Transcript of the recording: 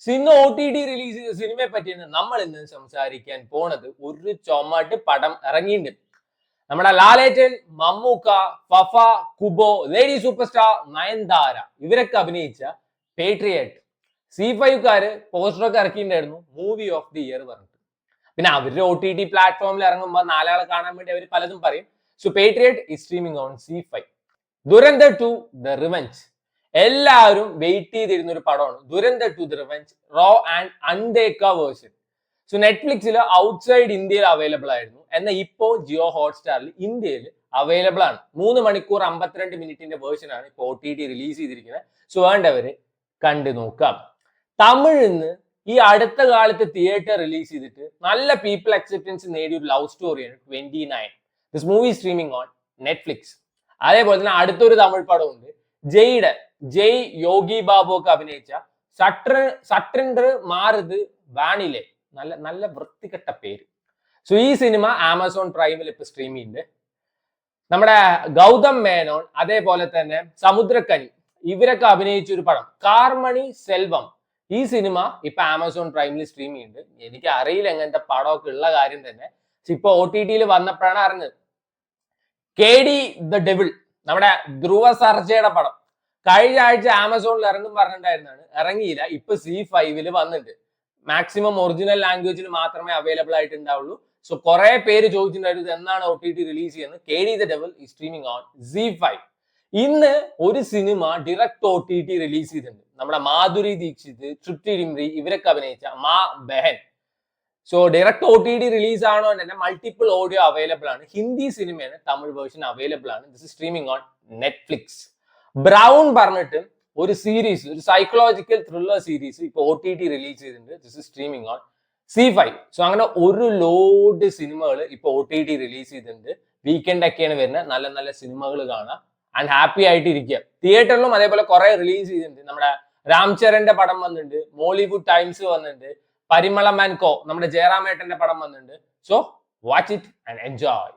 ഇന്ന് O T T release ചെയ്ത സിനിമയെ പറ്റിയാണ് നമ്മൾ ഇന്ന് സംസാരിക്കാൻ പോണത്. ഒരു ചൊമാട്ട് പടം ഇറങ്ങിയിട്ടുണ്ട്. നമ്മുടെ Lalettan, Mammukka, Fafa, Kubo, lady super star Nayanthara ഇവരൊക്കെ അഭിനയിച്ച പേട്രിയറ്റ്. C5കാര് പോസ്റ്ററൊക്കെ ഇറക്കിയിട്ടുണ്ടായിരുന്നു, മൂവി ഓഫ് ദി ഇയർ പറഞ്ഞിട്ട്. പിന്നെ അവരുടെ ഒ ടി ടി പ്ലാറ്റ്ഫോമിൽ ഇറങ്ങുമ്പോൾ നാലാളെ കാണാൻ വേണ്ടി അവർ പലതും പറയും. So Patriot is streaming on C5. Dhurandhar 2 the revenge എല്ലാവരും വെയിറ്റ് ചെയ്തിരുന്ന ഒരു പടമാണ്. Dhurandhar 2 the revenge raw and അൺടേക്ക വേർഷൻ. സോ നെറ്റ്ഫ്ലിക്സിൽ ഔട്ട്സൈഡ് ഇന്ത്യയിൽ അവൈലബിൾ ആയിരുന്നു. എന്നാൽ ഇപ്പോ ജിയോ ഹോട്ട്സ്റ്റാറിൽ ഇന്ത്യയിൽ അവൈലബിൾ ആണ്. 3 മണിക്കൂർ 52 മിനിറ്റിന്റെ വേർഷൻ ആണ് ഇപ്പോൾ ഒ ടി ടി റിലീസ് ചെയ്തിരിക്കുന്നത്. സോ വേണ്ടവര് കണ്ടു നോക്കാം. തമിഴിന്ന് ഈ അടുത്ത കാലത്ത് തിയേറ്റർ റിലീസ് ചെയ്തിട്ട് നല്ല പീപ്പിൾ അക്സെപ്റ്റൻസ് നേടിയ ഒരു ലവ് സ്റ്റോറിയാണ് 29. This movie streaming on Netflix. അതേപോലെ തന്നെ അടുത്തൊരു തമിഴ് പടമുണ്ട്, ജയ് യോഗി ബാബു ഒക്കെ അഭിനയിച്ച സട്ടൻഡർ മാറുത് വാണിലെ. നല്ല നല്ല വൃത്തികെട്ട പേര്. സോ ഈ സിനിമ ആമസോൺ പ്രൈമിൽ ഇപ്പൊ സ്ട്രീം ചെയ്യുന്നുണ്ട്. നമ്മുടെ ഗൗതം മേനോൻ അതേപോലെ തന്നെ സമുദ്രക്കനി ഇവരൊക്കെ അഭിനയിച്ച ഒരു പടം കാർമണി സെൽവം. ഈ സിനിമ ഇപ്പൊ ആമസോൺ പ്രൈമിൽ സ്ട്രീം ചെയ്യുന്നുണ്ട്. എനിക്ക് അറിയില്ല എങ്ങനത്തെ പടമൊക്കെ ഉള്ള കാര്യം തന്നെ. ഇപ്പൊ ഒ ടി ടിയിൽ വന്നപ്പോഴാണ് അറിഞ്ഞത്. KD ദ ഡെവിൾ, നമ്മുടെ ധ്രുവ സർജയുടെ പടം കഴിഞ്ഞ ആഴ്ച ആമസോണിൽ ഇറങ്ങും പറഞ്ഞിട്ടുണ്ടായിരുന്നാണ്, ഇറങ്ങിയില്ല. ഇപ്പൊ C5 വന്നിട്ടുണ്ട്. മാക്സിമം ഒറിജിനൽ ലാംഗ്വേജിൽ മാത്രമേ അവൈലബിൾ ആയിട്ട് ഉണ്ടാവുള്ളൂ. സോ കുറെ പേര് ചോദിച്ചിട്ടുണ്ടായിരുന്നു എന്നാണ് ഒ ടി ടി റിലീസ് ചെയ്യുന്നത്. KD the devil is streaming on Z5. ഇന്ന് ഒരു സിനിമ direct O T T release ചെയ്തിട്ടുണ്ട്. നമ്മുടെ മാധുരി ദീക്ഷിത്, തൃപ്തി ഡിംറി ഇവരൊക്കെ അഭിനയിച്ച Maa Behen. So direct O T T release ആണോ തന്നെ മൾട്ടിപ്പിൾ ഓഡിയോ അവൈലബിൾ ആണ്. ഹിന്ദി സിനിമയാണ്, തമിഴ് വേർഷൻ അവൈലബിൾ ആണ്. This is streaming on Netflix. Brown പറഞ്ഞിട്ട് ഒരു സീരീസ്, ഒരു സൈക്കോളജിക്കൽ ത്രില്ലർ സീരീസ് ഇപ്പൊ ഒ ടി ടി റിലീസ് ചെയ്തിട്ടുണ്ട്. This is streaming on C5. So അങ്ങനെ ഒരു ലോഡ് സിനിമകൾ ഇപ്പൊ ഒ ടി ടി റിലീസ് ചെയ്തിട്ടുണ്ട്. വീക്കെൻഡ് ഒക്കെയാണ് വരുന്നത്. നല്ല നല്ല സിനിമകൾ കാണാം ആൻഡ് ഹാപ്പി ആയിട്ട് ഇരിക്കുക. തിയേറ്ററിലും അതേപോലെ കുറെ റിലീസ് ചെയ്തിട്ടുണ്ട്. നമ്മുടെ രാംചരന്റെ പടം വന്നിട്ടുണ്ട്, മോളിവുഡ് ടൈംസ് വന്നിട്ടുണ്ട്, പരിമളം ആൻഡ് കോ നമ്മുടെ ജയറാമേട്ടന്റെ പടം വന്നിട്ടുണ്ട്. So watch it and enjoy.